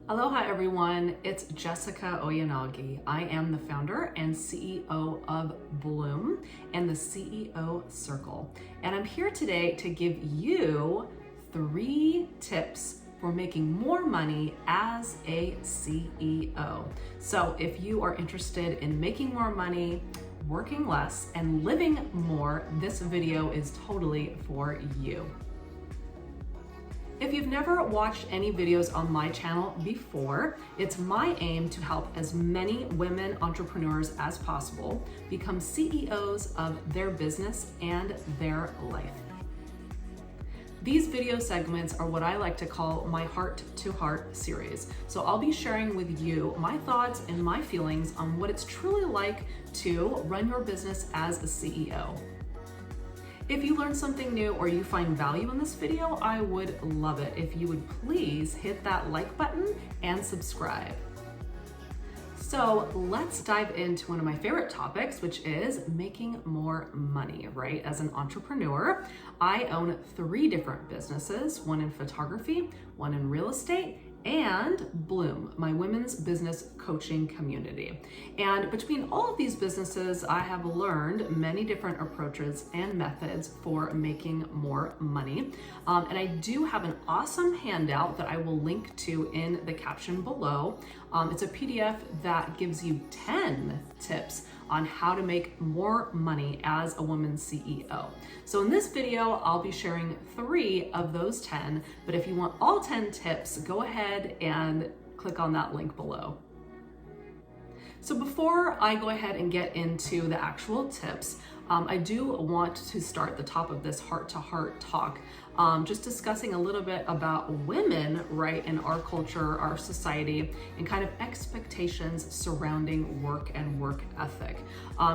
Aloha everyone, it's Jessica Oyanagi. I am the founder and CEO of Bloom and the CEO Circle. And I'm here today to give you 3 tips for making more money as a CEO. So if you are interested in making more money, working less, and living more, this video is totally for you. If you've never watched any videos on my channel before, it's my aim to help as many women entrepreneurs as possible become CEOs of their business and their life. These video segments are what I like to call my heart to heart series. So I'll be sharing with you my thoughts and my feelings on what it's truly like to run your business as a CEO. If you learned something new or you find value in this video, I would love it if you would please hit that like button and subscribe. So let's dive into one of my favorite topics, which is making more money, right? As an entrepreneur, I own 3 different businesses, one in photography, one in real estate, and Bloom, my women's business coaching community. And between all of these businesses, I have learned many different approaches and methods for making more money. And I do have an awesome handout that I will link to in the caption below. It's a PDF that gives you 10 tips on how to make more money as a woman CEO. So in this video, I'll be sharing 3 of those 10, but if you want all 10 tips, go ahead and click on that link below. So before I go ahead and get into the actual tips, I do want to start the top of this heart-to-heart talk, just discussing a little bit about women, right, in our culture, our society, and kind of expectations surrounding work and work ethic.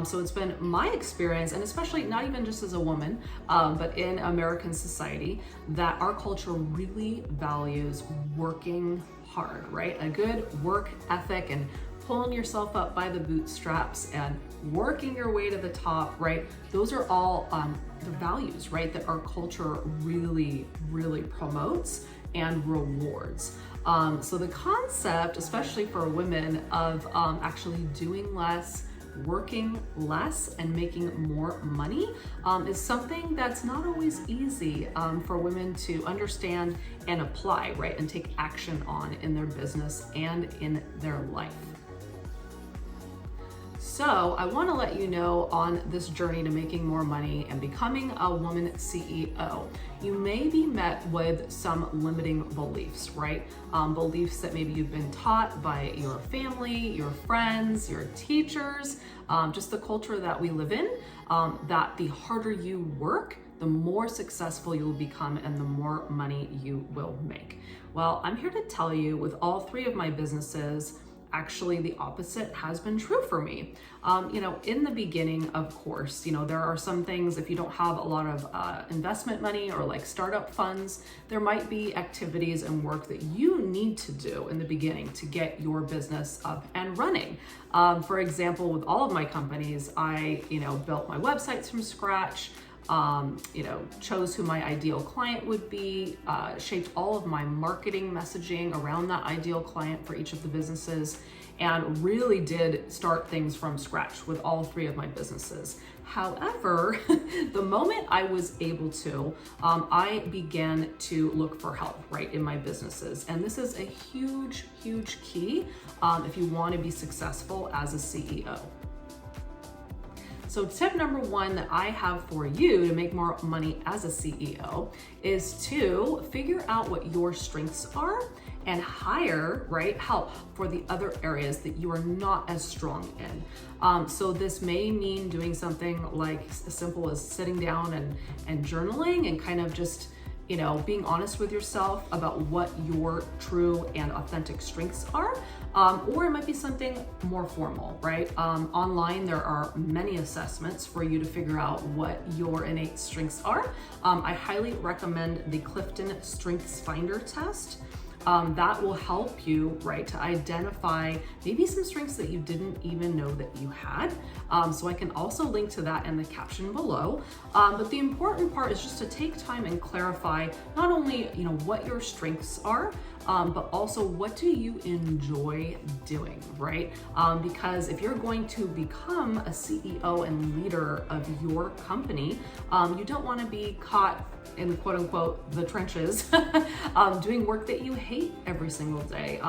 So it's been my experience, and especially not even just as a woman, but in American society, that our culture really values working hard, right? A good work ethic and pulling yourself up by the bootstraps and working your way to the top, right? Those are all the values, right, that our culture really promotes and rewards. So the concept, especially for women, of actually doing less, working less, and making more money is something that's not always easy for women to understand and apply, right, and take action on in their business and in their life. So I want to let you know on this journey to making more money and becoming a woman CEO, you may be met with some limiting beliefs, right? Beliefs that maybe you've been taught by your family, your friends, your teachers, just the culture that we live in, that the harder you work, the more successful you will become and the more money you will make. Well, I'm here to tell you with all 3 of my businesses, actually the opposite has been true for me. In the beginning, of course, there are some things, if you don't have a lot of investment money or like startup funds, there might be activities and work that you need to do in the beginning to get your business up and running. For example, with all of my companies, I, built my websites from scratch, chose who my ideal client would be, shaped all of my marketing messaging around that ideal client for each of the businesses, and really did start things from scratch with all 3 of my businesses. However, the moment I was able to, I began to look for help, right, in my businesses. And this is a huge key if you want to be successful as a CEO. So tip number 1 that I have for you to make more money as a CEO is to figure out what your strengths are and hire, right, help for the other areas that you are not as strong in. So this may mean doing something like as simple as sitting down and journaling and kind of just, being honest with yourself about what your true and authentic strengths are. Or it might be something more formal, right? Online, there are many assessments for you to figure out what your innate strengths are. I highly recommend the Clifton Strengths Finder test. That will help you, right, to identify maybe some strengths that you didn't even know that you had. So I can also link to that in the caption below. But the important part is just to take time and clarify not only, what your strengths are, but also what do you enjoy doing, right? Because if you're going to become a CEO and leader of your company, you don't want to be caught in quote unquote the trenches doing work that you hate every single day.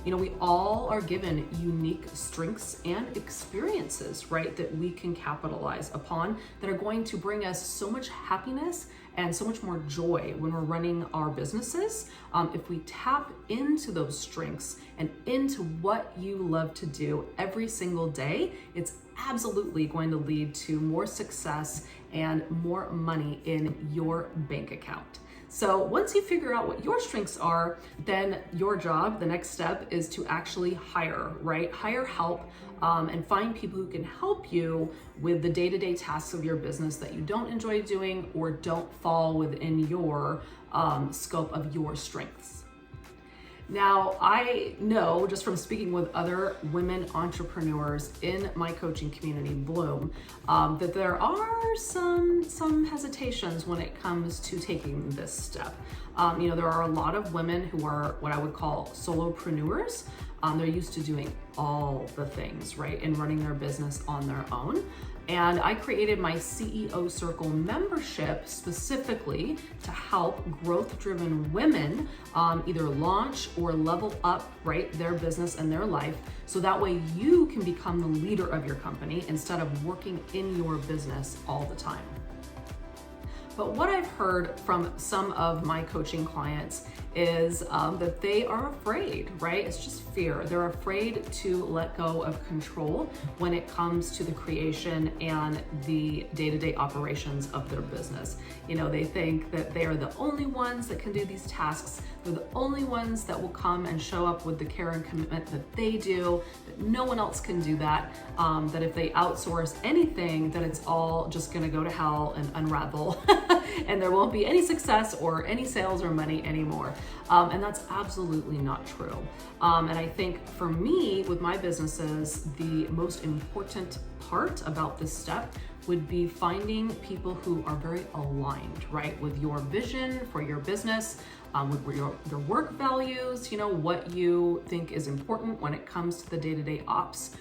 We all are given unique strengths and experiences, right, that we can capitalize upon that are going to bring us so much happiness and so much more joy when we're running our businesses. If we tap into those strengths and into what you love to do every single day, it's absolutely going to lead to more success and more money in your bank account. So once you figure out what your strengths are, then your job, the next step, is to actually hire, right? Hire help and find people who can help you with the day-to-day tasks of your business that you don't enjoy doing or don't fall within your scope of your strengths. Now, I know just from speaking with other women entrepreneurs in my coaching community, Bloom, that there are some hesitations when it comes to taking this step. There are a lot of women who are what I would call solopreneurs. They're used to doing all the things, right, and running their business on their own. And I created my CEO Circle membership specifically to help growth-driven women either launch or level up, right, their business and their life. So that way you can become the leader of your company instead of working in your business all the time. But what I've heard from some of my coaching clients is that they are afraid, right? It's just fear. They're afraid to let go of control when it comes to the creation and the day-to-day operations of their business. They think that they are the only ones that can do these tasks. They're the only ones that will come and show up with the care and commitment that they do, that no one else can do that, that if they outsource anything, that it's all just gonna go to hell and unravel and there won't be any success or any sales or money anymore. And that's absolutely not true. And I think for me, with my businesses, the most important part about this step would be finding people who are very aligned, right, with your vision for your business, with your work values, what you think is important when it comes to the day-to-day ops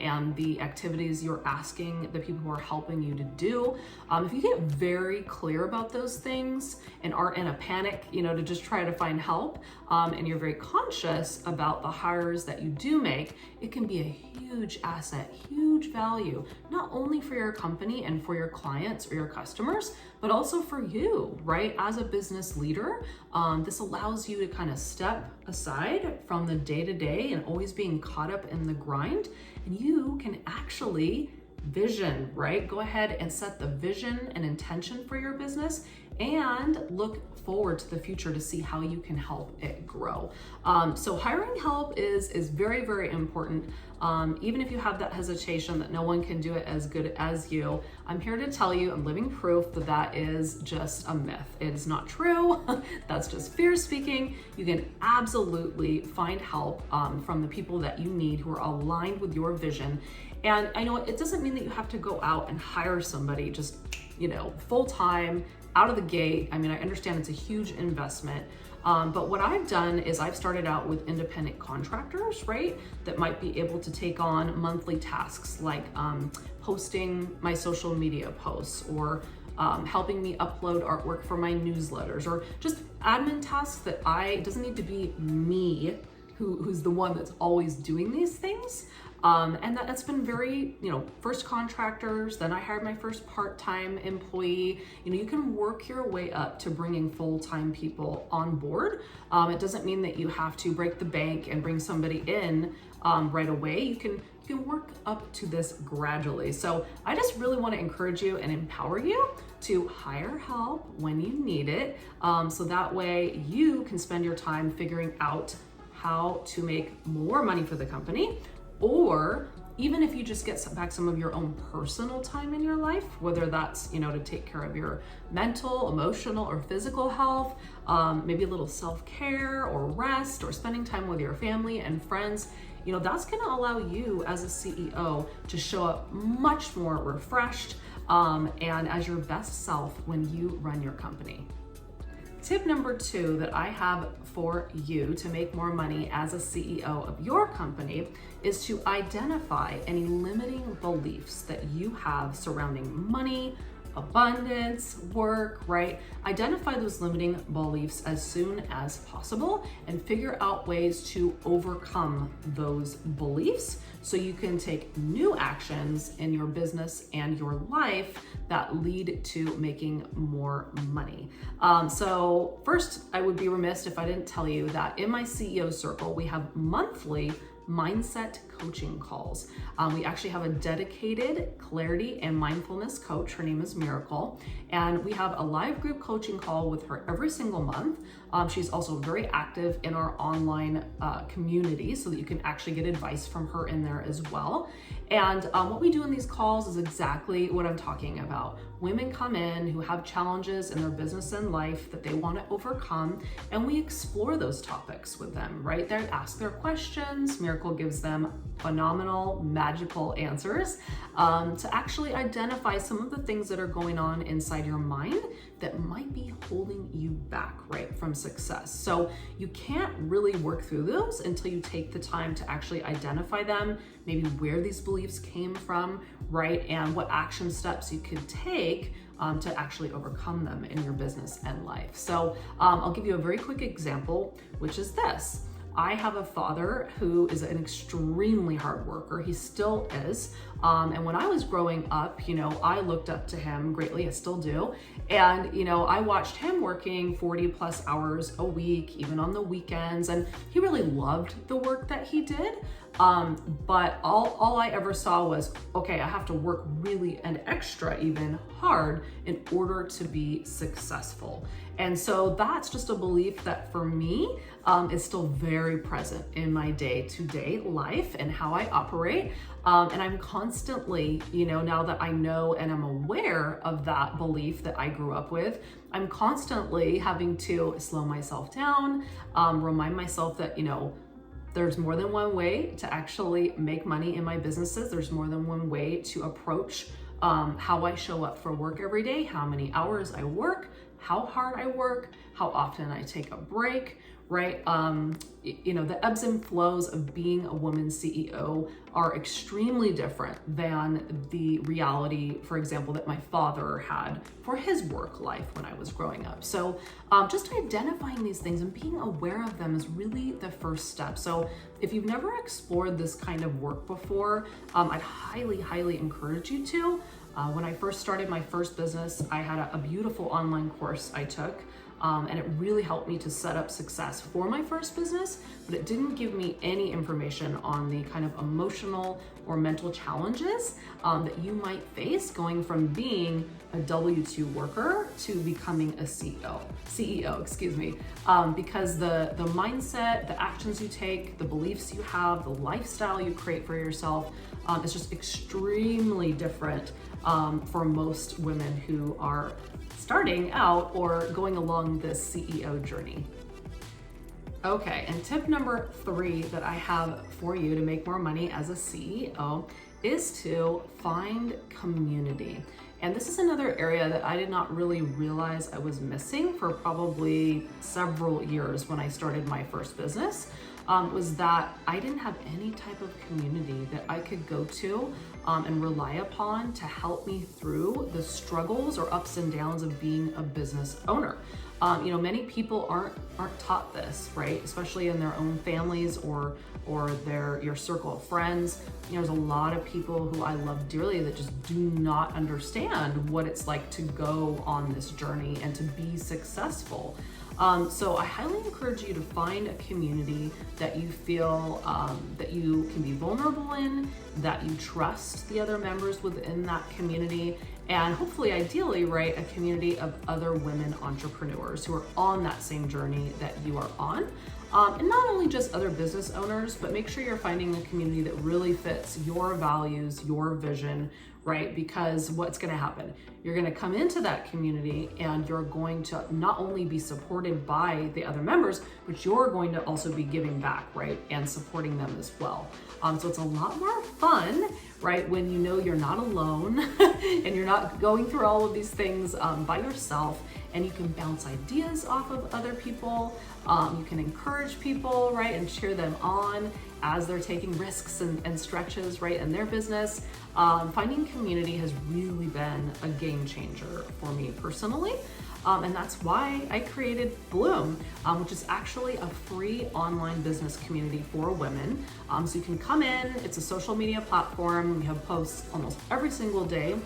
and the activities you're asking the people who are helping you to do. If you get very clear about those things and are in a panic, to just try to find help, and you're very conscious about the hires that you do make, it can be a huge asset, huge value, not only for your company and for your clients or your customers, but also for you, right? As a business leader, this allows you to kind of step aside from the day-to-day and always being caught up in the grind, and you can actually vision, right? Go ahead and set the vision and intention for your business and look forward to the future to see how you can help it grow. So hiring help is very, very important. Even if you have that hesitation that no one can do it as good as you, I'm here to tell you, I'm living proof that that is just a myth. It is not true. That's just fear speaking. You can absolutely find help from the people that you need who are aligned with your vision. And I know it doesn't mean that you have to go out and hire somebody just, full-time, out of the gate. I mean, I understand it's a huge investment, but what I've done is I've started out with independent contractors, right? That might be able to take on monthly tasks like posting my social media posts or helping me upload artwork for my newsletters or just admin tasks that doesn't need to be me who's the one that's always doing these things. And that's been very, first contractors, then I hired my first part-time employee. You can work your way up to bringing full-time people on board. It doesn't mean that you have to break the bank and bring somebody in right away. You can work up to this gradually. So I just really want to encourage you and empower you to hire help when you need it. So that way you can spend your time figuring out how to make more money for the company. Or even if you just get back some of your own personal time in your life, whether that's, to take care of your mental, emotional, or physical health, maybe a little self-care or rest or spending time with your family and friends, that's gonna allow you as a CEO to show up much more refreshed and as your best self when you run your company. tip number 2 that I have for you to make more money as a CEO of your company is to identify any limiting beliefs that you have surrounding money, abundance, work, right? Identify those limiting beliefs as soon as possible and figure out ways to overcome those beliefs so you can take new actions in your business and your life that lead to making more money. So first, I would be remiss if I didn't tell you that in my CEO circle, we have monthly mindset coaching calls. We actually have a dedicated clarity and mindfulness coach. Her name is Miracle, and we have a live group coaching call with her every single month. She's also very active in our online community so that you can actually get advice from her in there as well. And what we do in these calls is exactly what I'm talking about. Women come in who have challenges in their business and life that they want to overcome, and we explore those topics with them, right? They ask their questions. Miracle gives them phenomenal, magical answers to actually identify some of the things that are going on inside your mind that might be holding you back, right, from success. So you can't really work through those until you take the time to actually identify them, maybe where these beliefs came from, right, and what action steps you could take to actually overcome them in your business and life. So I'll give you a very quick example, which is this. I have a father who is an extremely hard worker. He still is. And when I was growing up, I looked up to him greatly. I still do. And, I watched him working 40 plus hours a week, even on the weekends. And he really loved the work that he did. But all I ever saw was, okay, I have to work really and extra even hard in order to be successful. And so that's just a belief that for me is still very present in my day-to-day life and how I operate. And I'm constantly, now that I know and I'm aware of that belief that I grew up with, I'm constantly having to slow myself down, remind myself that, there's more than one way to actually make money in my businesses. There's more than one way to approach how I show up for work every day, how many hours I work, how hard I work, how often I take a break, right? The ebbs and flows of being a woman CEO are extremely different than the reality, for example, that my father had for his work life when I was growing up. So just identifying these things and being aware of them is really the first step. So if you've never explored this kind of work before, I'd highly, highly encourage you to. When I first started my first business, I had a beautiful online course I took. And it really helped me to set up success for my first business, but it didn't give me any information on the kind of emotional or mental challenges that you might face going from being a W-2 worker to becoming a CEO, because the mindset, the actions you take, the beliefs you have, the lifestyle you create for yourself is just extremely different for most women who are starting out or going along this CEO journey. Okay, and tip number 3 that I have for you to make more money as a CEO is to find community. And this is another area that I did not really realize I was missing for probably several years when I started my first business. Was that I didn't have any type of community that I could go to and rely upon to help me through the struggles or ups and downs of being a business owner. Many people aren't taught this, right? Especially in their own families or your circle of friends. There's a lot of people who I love dearly that just do not understand what it's like to go on this journey and to be successful. So I highly encourage you to find a community that you feel that you can be vulnerable in, that you trust the other members within that community, and hopefully, ideally, right, a community of other women entrepreneurs who are on that same journey that you are on. And not only just other business owners, but make sure you're finding a community that really fits your values, your vision, right? Because what's going to happen? You're going to come into that community and you're going to not only be supported by the other members, but you're going to also be giving back, right? And supporting them as well. So it's a lot more fun, right? When you know you're not alone and you're not going through all of these things by yourself, and you can bounce ideas off of other people. You can encourage people, right? And cheer them on as they're taking risks and stretches, right? In their business. Finding community has really been a game changer for me personally. And that's why I created Bloom, which is actually a free online business community for women. So you can come in, it's a social media platform. We have posts almost every single day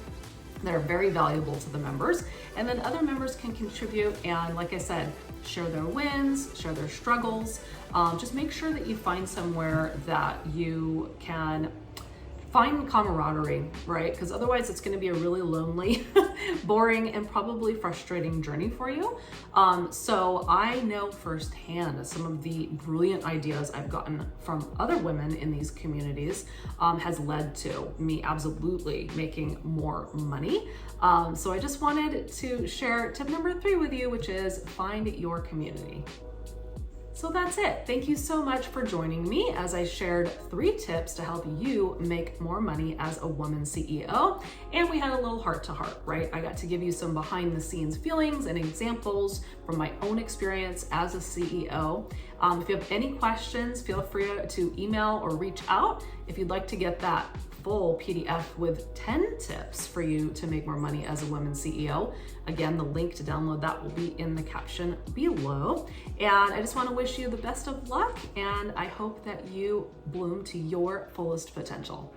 that are very valuable to the members. And then other members can contribute and, like I said, share their wins, share their struggles. Just make sure that you find somewhere that you can find camaraderie, right? Because otherwise it's going to be a really lonely, boring, and probably frustrating journey for you. So I know firsthand some of the brilliant ideas I've gotten from other women in these communities has led to me absolutely making more money. So I just wanted to share tip number 3 with you, which is find your community. So that's it. Thank you so much for joining me as I shared 3 tips to help you make more money as a woman CEO. And we had a little heart to heart, right? I got to give you some behind the scenes feelings and examples from my own experience as a CEO. If you have any questions, feel free to email or reach out. If you'd like to get that full PDF with 10 tips for you to make more money as a woman CEO. Again, the link to download that will be in the caption below. And I just want to wish you the best of luck, and I hope that you bloom to your fullest potential.